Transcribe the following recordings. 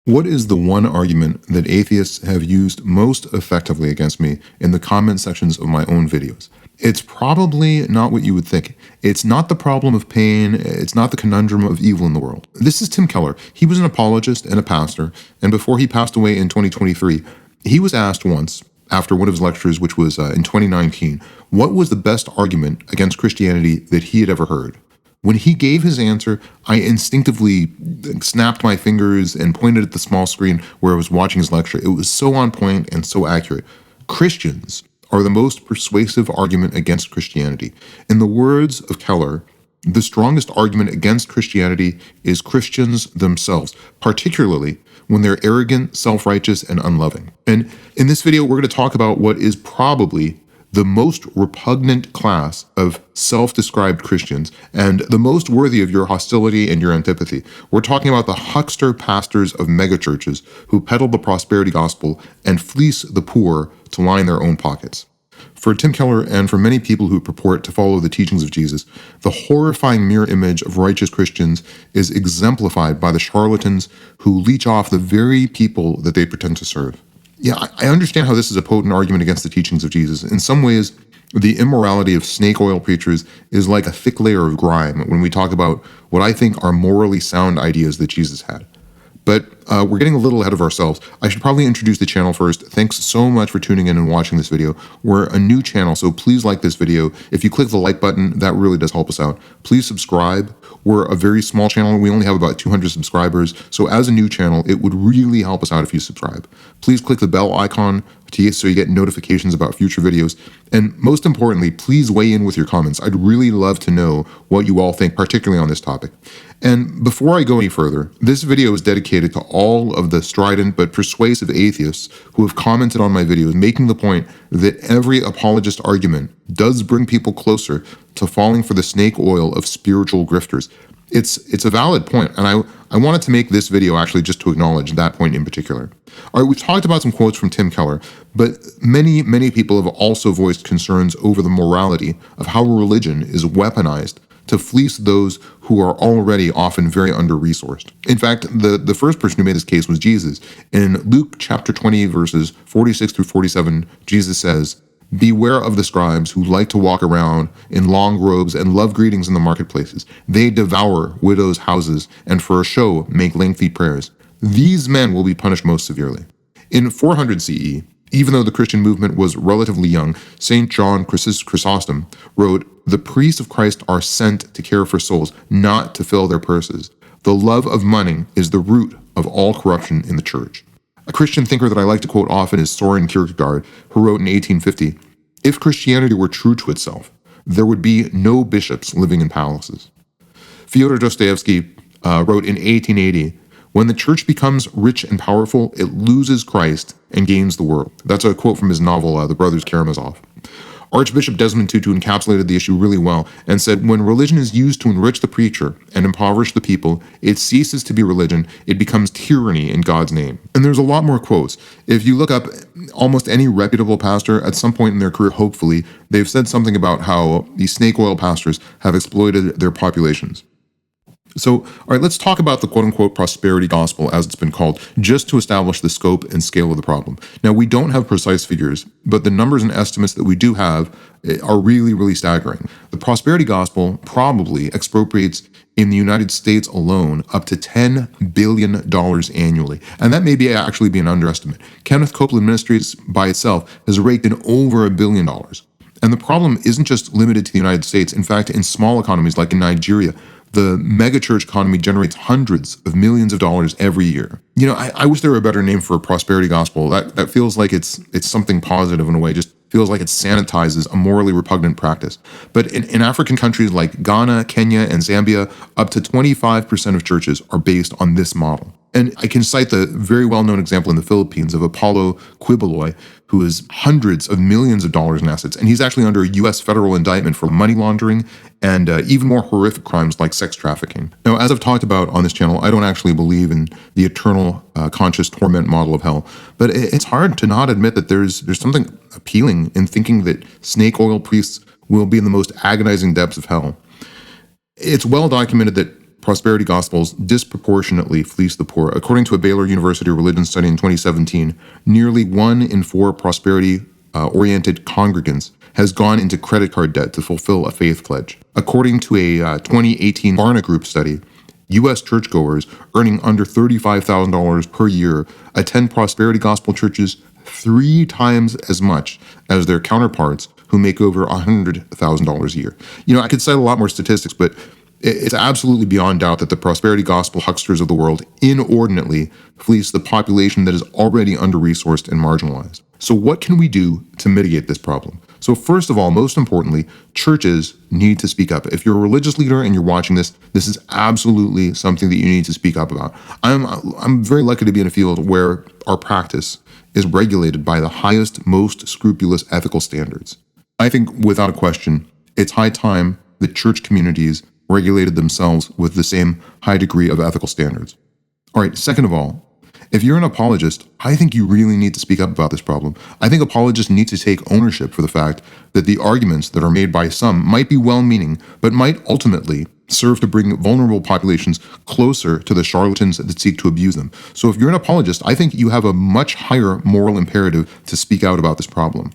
What is the one argument that atheists have used most effectively against me in the comment sections of my own videos? It's probably not what you would think. It's not the problem of pain. It's not the conundrum of evil in the world. This is Tim Keller. He was an apologist and a pastor, and before he passed away in 2023, he was asked once, after one of his lectures, which was in 2019, what was the best argument against Christianity that he had ever heard? When he gave his answer, I instinctively snapped my fingers and pointed at the small screen where I was watching his lecture. It was so on point and so accurate. Christians are the most persuasive argument against Christianity. In the words of Keller, the strongest argument against Christianity is Christians themselves, particularly when they're arrogant, self-righteous, and unloving. And in this video, we're going to talk about what is probably the most repugnant class of self-described Christians and the most worthy of your hostility and your antipathy. We're talking about the huckster pastors of megachurches who peddle the prosperity gospel and fleece the poor to line their own pockets. For Tim Keller and for many people who purport to follow the teachings of Jesus, the horrifying mirror image of righteous Christians is exemplified by the charlatans who leech off the very people that they pretend to serve. Yeah, I understand how this is a potent argument against the teachings of Jesus. In some ways, the immorality of snake oil preachers is like a thick layer of grime when we talk about what I think are morally sound ideas that Jesus had. But we're getting a little ahead of ourselves. I should probably introduce the channel first. Thanks so much for tuning in and watching this video. We're a new channel, so please like this video. If you click the like button, that really does help us out. Please subscribe. We're a very small channel. We only have about 200 subscribers. So as a new channel, it would really help us out if you subscribe. Please click the bell icon so you get notifications about future videos. And most importantly, please weigh in with your comments. I'd really love to know what you all think, particularly on this topic. And before I go any further, this video is dedicated to all of the strident but persuasive atheists who have commented on my videos, making the point that every apologist argument does bring people closer to falling for the snake oil of spiritual grifters. It's a valid point, and I wanted to make this video actually just to acknowledge that point in particular. All right, we've talked about some quotes from Tim Keller, but many people have also voiced concerns over the morality of how religion is weaponized to fleece those who are already often very under-resourced. In fact, the first person who made this case was Jesus. In Luke chapter 20, verses 46 through 47, Jesus says, "Beware of the scribes who like to walk around in long robes and love greetings in the marketplaces. They devour widows' houses and for a show make lengthy prayers. These men will be punished most severely." In 400 CE, even though the Christian movement was relatively young, St. John Chrysostom wrote, "The priests of Christ are sent to care for souls, not to fill their purses. The love of money is the root of all corruption in the church." A Christian thinker that I like to quote often is Soren Kierkegaard, who wrote in 1850, "If Christianity were true to itself, there would be no bishops living in palaces." Fyodor Dostoevsky wrote in 1880, "When the church becomes rich and powerful, it loses Christ and gains the world." That's a quote from his novel, The Brothers Karamazov. Archbishop Desmond Tutu encapsulated the issue really well and said, "When religion is used to enrich the preacher and impoverish the people, it ceases to be religion, it becomes tyranny in God's name." And there's a lot more quotes. If you look up almost any reputable pastor, at some point in their career, hopefully, they've said something about how these snake oil pastors have exploited their populations. So, all right, let's talk about the quote-unquote prosperity gospel, as it's been called, just to establish the scope and scale of the problem. Now, we don't have precise figures, but the numbers and estimates that we do have are really staggering. The prosperity gospel probably expropriates in the United States alone up to $10 billion annually. And that may actually be an underestimate. Kenneth Copeland Ministries by itself has raked in over $1 billion. And the problem isn't just limited to the United States. In fact, in small economies like in Nigeria, the megachurch economy generates hundreds of millions of dollars every year. You know, I wish there were a better name for a prosperity gospel. That feels like it's something positive in a way, just feels like it sanitizes a morally repugnant practice. But in African countries like Ghana, Kenya, and Zambia, up to 25% of churches are based on this model. And I can cite the very well-known example in the Philippines of Apollo Quiboloy, who has hundreds of millions of dollars in assets. And he's actually under a U.S. federal indictment for money laundering and even more horrific crimes like sex trafficking. Now, as I've talked about on this channel, I don't actually believe in the eternal conscious torment model of hell. But it's hard to not admit that there's something appealing in thinking that snake oil priests will be in the most agonizing depths of hell. It's well documented that prosperity gospels disproportionately fleece the poor. According to a Baylor University religion study in 2017, nearly 1 in 4 prosperity-oriented congregants has gone into credit card debt to fulfill a faith pledge. According to a 2018 Barna Group study, U.S. churchgoers earning under $35,000 per year attend prosperity gospel churches 3 times as much as their counterparts who make over $100,000 a year. I could cite a lot more statistics, but it's absolutely beyond doubt that the prosperity gospel hucksters of the world inordinately fleece the population that is already under-resourced and marginalized. So what can we do to mitigate this problem? So first of all, most importantly, churches need to speak up. If you're a religious leader and you're watching this, this is absolutely something that you need to speak up about. I'm very lucky to be in a field where our practice is regulated by the highest, most scrupulous ethical standards. I think without a question, it's high time that church communities regulated themselves with the same high degree of ethical standards. All right, second of all, if you're an apologist, I think you really need to speak up about this problem. I think apologists need to take ownership for the fact that the arguments that are made by some might be well-meaning, but might ultimately serve to bring vulnerable populations closer to the charlatans that seek to abuse them. So if you're an apologist, I think you have a much higher moral imperative to speak out about this problem.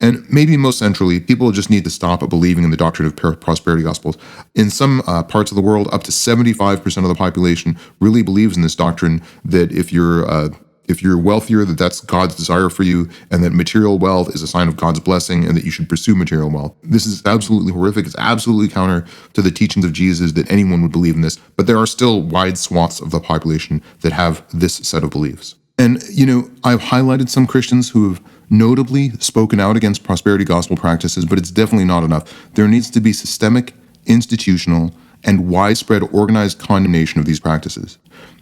And maybe most centrally, people just need to stop believing in the doctrine of prosperity gospels. In some parts of the world, up to 75% of the population really believes in this doctrine that if you're wealthier, that's God's desire for you, and that material wealth is a sign of God's blessing, and that you should pursue material wealth. This is absolutely horrific. It's absolutely counter to the teachings of Jesus that anyone would believe in this, but there are still wide swaths of the population that have this set of beliefs. And, I've highlighted some Christians who have notably spoken out against prosperity gospel practices, but it's definitely not enough. There needs to be systemic, institutional, and widespread organized condemnation of these practices.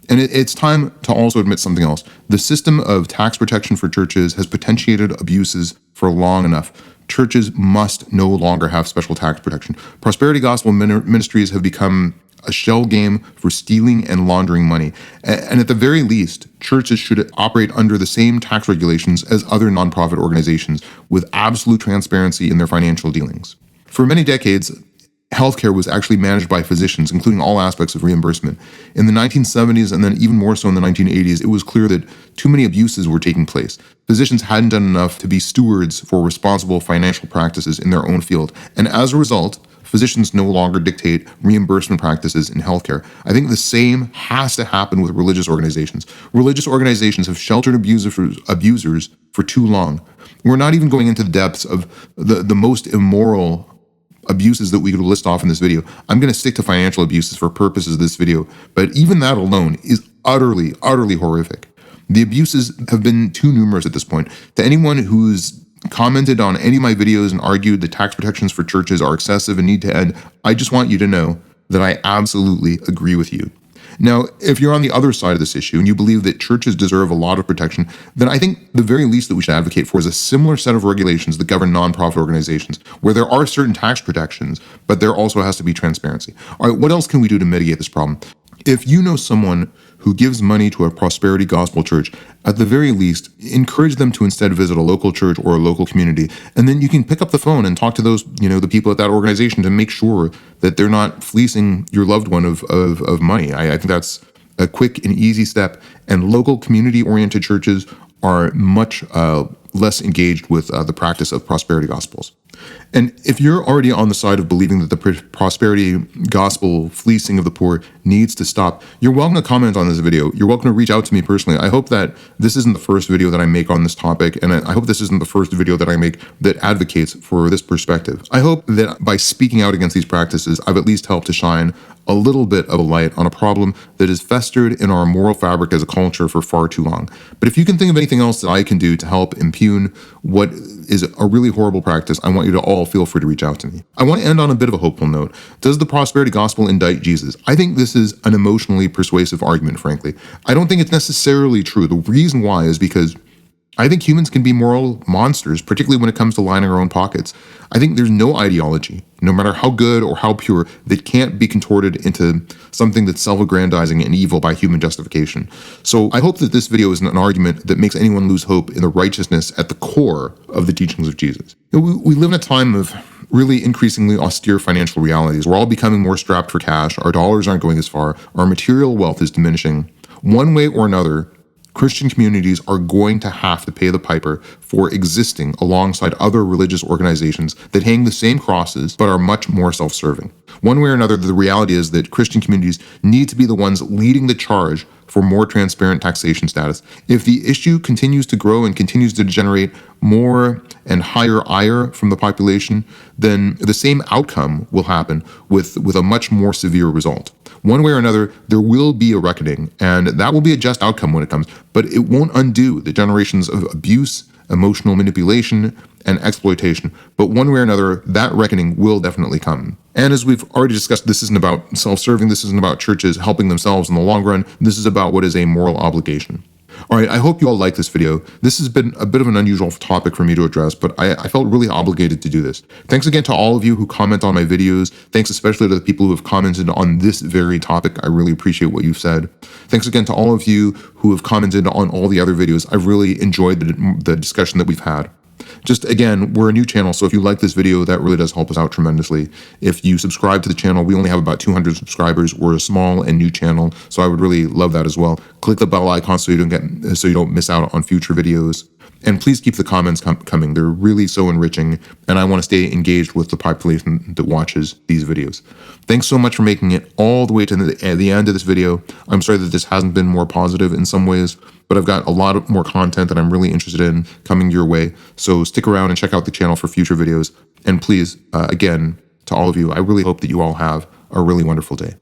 And it's time to also admit something else. The system of tax protection for churches has potentiated abuses for long enough. Churches must no longer have special tax protection. Prosperity gospel ministries have become a shell game for stealing and laundering money. And at the very least, churches should operate under the same tax regulations as other nonprofit organizations with absolute transparency in their financial dealings. For many decades, healthcare was actually managed by physicians, including all aspects of reimbursement. In the 1970s, and then even more so in the 1980s, it was clear that too many abuses were taking place. Physicians hadn't done enough to be stewards for responsible financial practices in their own field. And as a result, physicians no longer dictate reimbursement practices in healthcare. I think the same has to happen with religious organizations. Religious organizations have sheltered abusers for too long. We're not even going into the depths of the most immoral abuses that we could list off in this video. I'm going to stick to financial abuses for purposes of this video, but even that alone is utterly, utterly horrific. The abuses have been too numerous at this point. To anyone who's commented on any of my videos and argued that tax protections for churches are excessive and need to end, I just want you to know that I absolutely agree with you. Now, if you're on the other side of this issue and you believe that churches deserve a lot of protection, then I think the very least that we should advocate for is a similar set of regulations that govern nonprofit organizations, where there are certain tax protections, but there also has to be transparency. All right, what else can we do to mitigate this problem? If you know someone who gives money to a prosperity gospel church, at the very least, encourage them to instead visit a local church or a local community. And then you can pick up the phone and talk to those, the people at that organization to make sure that they're not fleecing your loved one of money. I think that's a quick and easy step. And local community-oriented churches are much less engaged with the practice of prosperity gospels. And if you're already on the side of believing that the prosperity gospel fleecing of the poor needs to stop, you're welcome to comment on this video. You're welcome to reach out to me personally. I hope that this isn't the first video that I make on this topic, and I hope this isn't the first video that I make that advocates for this perspective. I hope that by speaking out against these practices, I've at least helped to shine a little bit of a light on a problem that has festered in our moral fabric as a culture for far too long. But if you can think of anything else that I can do to help impugn what is a really horrible practice, I want you to all feel free to reach out to me. I want to end on a bit of a hopeful note. Does the prosperity gospel indict Jesus? I think this is an emotionally persuasive argument, frankly. I don't think it's necessarily true. The reason why is because I think humans can be moral monsters, particularly when it comes to lining our own pockets. I think there's no ideology, no matter how good or how pure, that can't be contorted into something that's self-aggrandizing and evil by human justification. So I hope that this video isn't an argument that makes anyone lose hope in the righteousness at the core of the teachings of Jesus. We live in a time of really increasingly austere financial realities. We're all becoming more strapped for cash. Our dollars aren't going as far. Our material wealth is diminishing. One way or another, Christian communities are going to have to pay the piper for existing alongside other religious organizations that hang the same crosses but are much more self-serving. One way or another, the reality is that Christian communities need to be the ones leading the charge for more transparent taxation status. If the issue continues to grow and continues to generate more and higher ire from the population, then the same outcome will happen with a much more severe result. One way or another, there will be a reckoning, and that will be a just outcome when it comes, but it won't undo the generations of abuse, emotional manipulation, and exploitation. But one way or another, that reckoning will definitely come. And as we've already discussed, this isn't about self-serving, this isn't about churches helping themselves in the long run, this is about what is a moral obligation. All right, I hope you all like this video. This has been a bit of an unusual topic for me to address, but I felt really obligated to do this. Thanks again to all of you who comment on my videos. Thanks especially to the people who have commented on this very topic. I really appreciate what you've said. Thanks again to all of you who have commented on all the other videos. I've really enjoyed the discussion that we've had. Just again, we're a new channel, so if you like this video, that really does help us out tremendously. If you subscribe to the channel, we only have about 200 subscribers. We're a small and new channel, so I would really love that as well. Click the bell icon so you don't miss out on future videos. And please keep the comments coming. They're really so enriching, and I want to stay engaged with the population that watches these videos. Thanks so much for making it all the way to the end of this video. I'm sorry that this hasn't been more positive in some ways, but I've got a lot more content that I'm really interested in coming your way. So stick around and check out the channel for future videos. And please, again, to all of you, I really hope that you all have a really wonderful day.